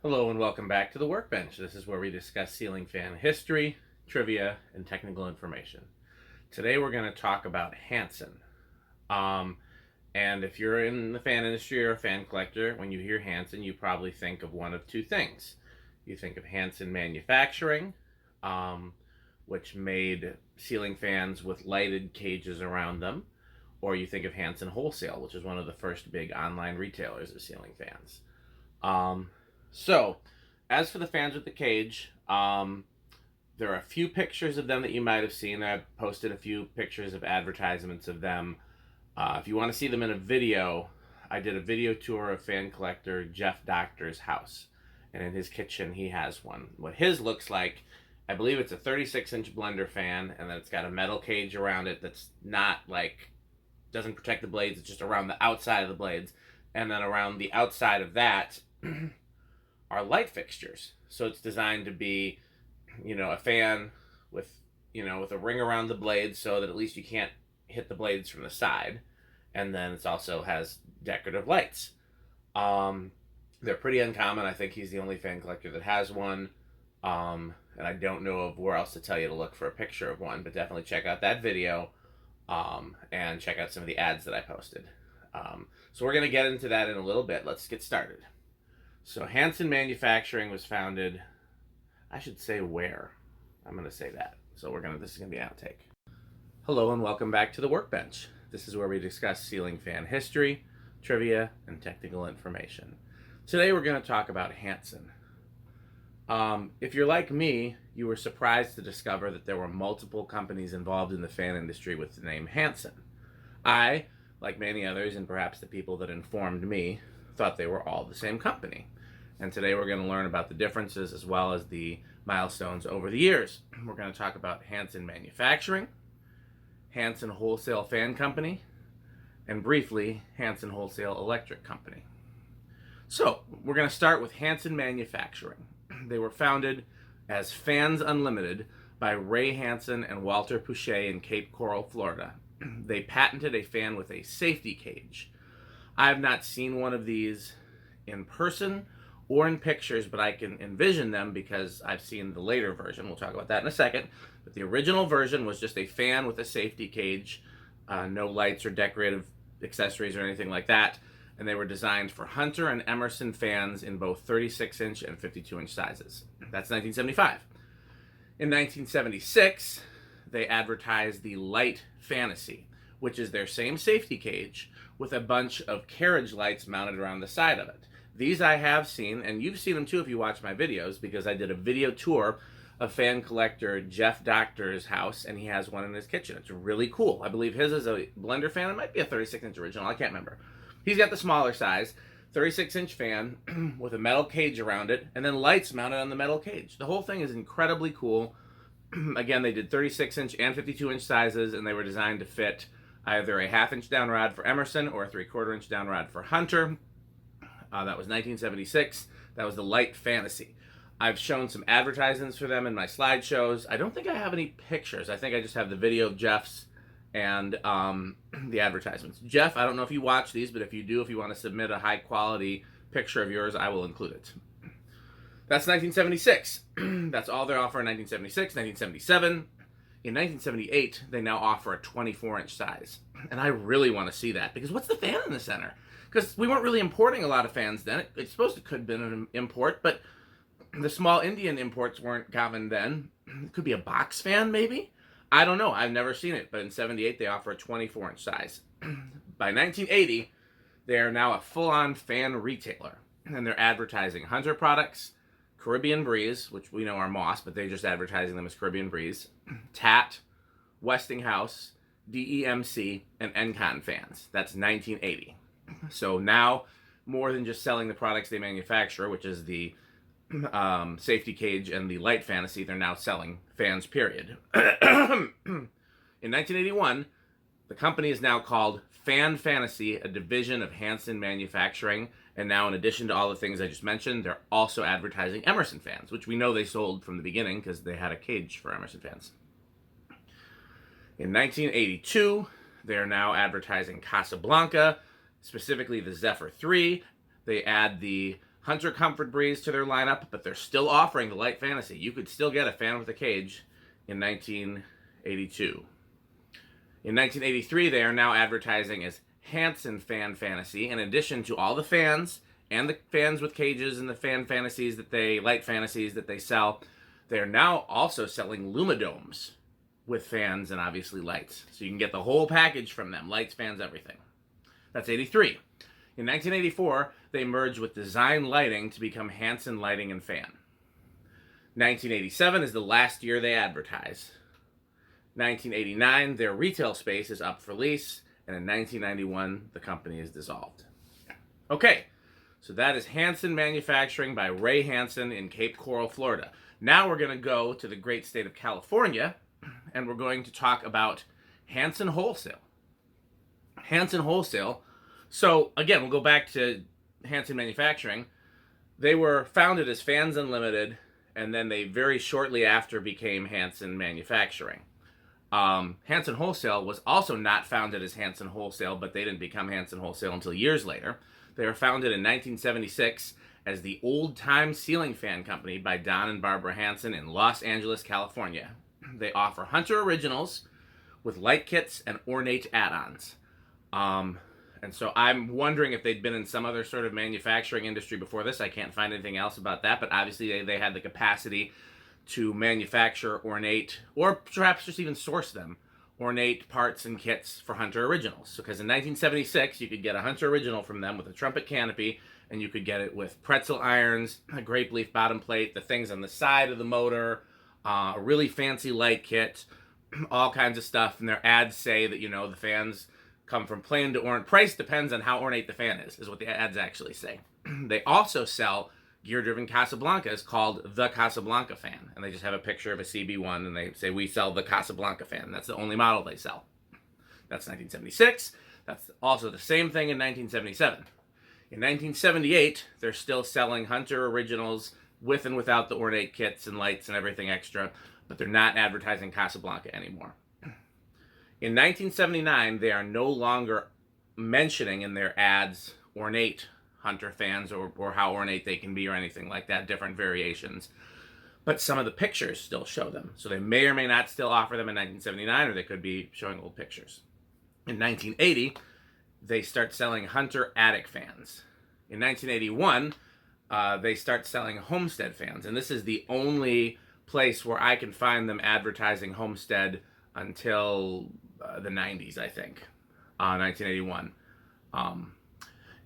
Hello and welcome back to the Workbench. This is where we discuss ceiling fan history, trivia, and technical information. Today we're going to talk about Hansen. And if you're in the fan industry or a fan collector, when you hear Hansen, you probably think of one of two things. You think of Hansen Manufacturing, which made ceiling fans with lighted cages around them, or you think of Hansen Wholesale, which is one of the first big online retailers of ceiling fans. So, as for the fans with the cage, there are a few pictures of them that you might have seen. I've posted a few pictures of advertisements of them. If you want to see them in a video, I did a video tour of fan collector Jeff Doctor's house. And in his kitchen, he has one. What his looks like, I believe it's a 36-inch blender fan, and then it's got a metal cage around it that's not like, doesn't protect the blades, it's just around the outside of the blades. And then around the outside of that are light fixtures. So it's designed to be, a fan with, with a ring around the blades so that at least you can't hit the blades from the side. And then it also has decorative lights. They're pretty uncommon. I think he's the only fan collector that has one. And I don't know of where else to tell you to look for a picture of one, but definitely check out that video and check out some of the ads that I posted. So we're going to get into that in a little bit. Let's get started. So Hansen Manufacturing was founded, I should say where. I'm going to say that. So this is going to be an outtake. Hello and welcome back to the Workbench. This is where we discuss ceiling fan history, trivia, and technical information. Today we're going to talk about Hansen. If you're like me, you were surprised to discover that there were multiple companies involved in the fan industry with the name Hansen. I, like many others, and perhaps the people that informed me, thought they were all the same company. And today we're going to learn about the differences as well as the milestones over the years. We're going to talk about Hansen Manufacturing, Hansen Wholesale Fan Company, and briefly, Hansen Wholesale Electric Company. So, we're going to start with Hansen Manufacturing. They were founded as Fans Unlimited by Ray Hansen and Walter Pouchet in Cape Coral, Florida. They patented a fan with a safety cage. I have not seen one of these in person or in pictures, but I can envision them because I've seen the later version. We'll talk about that in a second. But the original version was just a fan with a safety cage, no lights or decorative accessories or anything like that. And they were designed for Hunter and Emerson fans in both 36-inch and 52-inch sizes. That's 1975. In 1976, they advertised the Light Fantasy, which is their same safety cage with a bunch of carriage lights mounted around the side of it. These I have seen, and you've seen them too if you watch my videos, because I did a video tour of fan collector Jeff Doctor's house, and he has one in his kitchen. It's really cool. I believe his is a blender fan. It might be a 36-inch original. I can't remember. He's got the smaller size, 36-inch fan with a metal cage around it, and then lights mounted on the metal cage. The whole thing is incredibly cool. Again, they did 36-inch and 52-inch sizes, and they were designed to fit either a half-inch down rod for Emerson or a 3/4-inch down rod for Hunter. That was 1976. That was the Light Fantasy. I've shown some advertisements for them in my slideshows. I don't think I have any pictures. I think I just have the video of Jeff's and the advertisements. Jeff, I don't know if you watch these, but if you do, if you want to submit a high-quality picture of yours, I will include it. That's 1976. That's all they offer in 1976, 1977. In 1978, they now offer a 24-inch size. And I really want to see that, because what's the fan in the center? Because we weren't really importing a lot of fans then. It's supposed to could have been an import, but the small Indian imports weren't common then. It could be a box fan, maybe? I don't know. I've never seen it, but in 78, they offer a 24-inch size. By 1980, they are now a full-on fan retailer, and they're advertising Hunter products, Caribbean Breeze, which we know are Moss, but they're just advertising them as Caribbean Breeze, TAT, Westinghouse, DEMC, and Encon fans. That's 1980. So now, more than just selling the products they manufacture, which is the safety cage and the Light Fantasy, they're now selling fans, period. In 1981, the company is now called Fan Fantasy, a division of Hansen Manufacturing, and now in addition to all the things I just mentioned, they're also advertising Emerson fans, which we know they sold from the beginning because they had a cage for Emerson fans. In 1982, they're now advertising Casablanca, specifically the Zephyr 3. They add the Hunter Comfort Breeze to their lineup, but they're still offering the Light Fantasy. You could still get a fan with a cage in 1982. In 1983, they are now advertising as Hansen Fan Fantasy, in addition to all the fans and the fans with cages and the fan fantasies that they, light fantasies that they sell. They are now also selling Lumidomes with fans and obviously lights. So you can get the whole package from them, lights, fans, everything. That's 83. In 1984, they merged with Design Lighting to become Hansen Lighting and Fan. 1987 is the last year they advertise. 1989, their retail space is up for lease, and in 1991, the company is dissolved. Okay, so that is Hansen Manufacturing by Ray Hansen in Cape Coral, Florida. Now we're going to go to the great state of California, and we're going to talk about Hansen Wholesale. Hansen Wholesale. So again, we'll go back to Hansen Manufacturing. They were founded as Fans Unlimited, and then they very shortly after became Hansen Manufacturing. Hansen Wholesale was also not founded as Hansen Wholesale, but they didn't become Hansen Wholesale until years later. They were founded in 1976 as the Old Time Ceiling Fan Company by Don and Barbara Hansen in Los Angeles, California. They offer Hunter Originals with light kits and ornate add-ons. And so I'm wondering if they'd been in some other sort of manufacturing industry before this. I can't find anything else about that, but obviously they had the capacity to manufacture ornate, or perhaps just even source them, ornate parts and kits for Hunter Originals. So, because in 1976, you could get a Hunter Original from them with a trumpet canopy, and you could get it with pretzel irons, a grape leaf bottom plate, the things on the side of the motor, a really fancy light kit, all kinds of stuff. And their ads say that, you know, the fans come from plain to ornate. Price depends on how ornate the fan is what the ads actually say. They also sell gear-driven Casablancas called the Casablanca Fan. And they just have a picture of a CB1, and they say, we sell the Casablanca Fan. That's the only model they sell. That's 1976. That's also the same thing in 1977. In 1978, they're still selling Hunter Originals with and without the ornate kits and lights and everything extra, but they're not advertising Casablanca anymore. In 1979, they are no longer mentioning in their ads ornate Hunter fans or how ornate they can be or anything like that, different variations. But some of the pictures still show them. So they may or may not still offer them in 1979, or they could be showing old pictures. In 1980, they start selling Hunter attic fans. In 1981, they start selling Homestead fans. And this is the only place where I can find them advertising Homestead until the 90s, I think, 1981.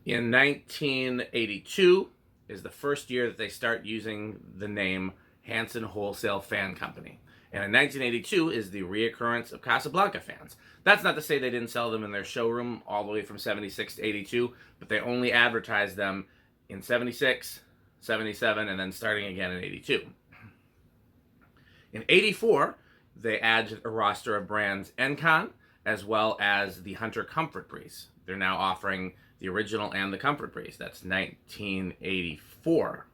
In 1982 is the first year that they start using the name Hansen Wholesale Fan Company. And in 1982 is the reoccurrence of Casablanca fans. That's not to say they didn't sell them in their showroom all the way from 76 to 82, but they only advertised them in 76, 77, and then starting again in 82. In 84, they add a roster of brands Encon, as well as the Hunter Comfort Breeze. They're now offering the original and the Comfort Breeze. That's 1984.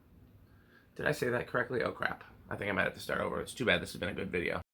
Did I say that correctly? Oh, crap. I think I might have to start over. It's too bad. This has been a good video.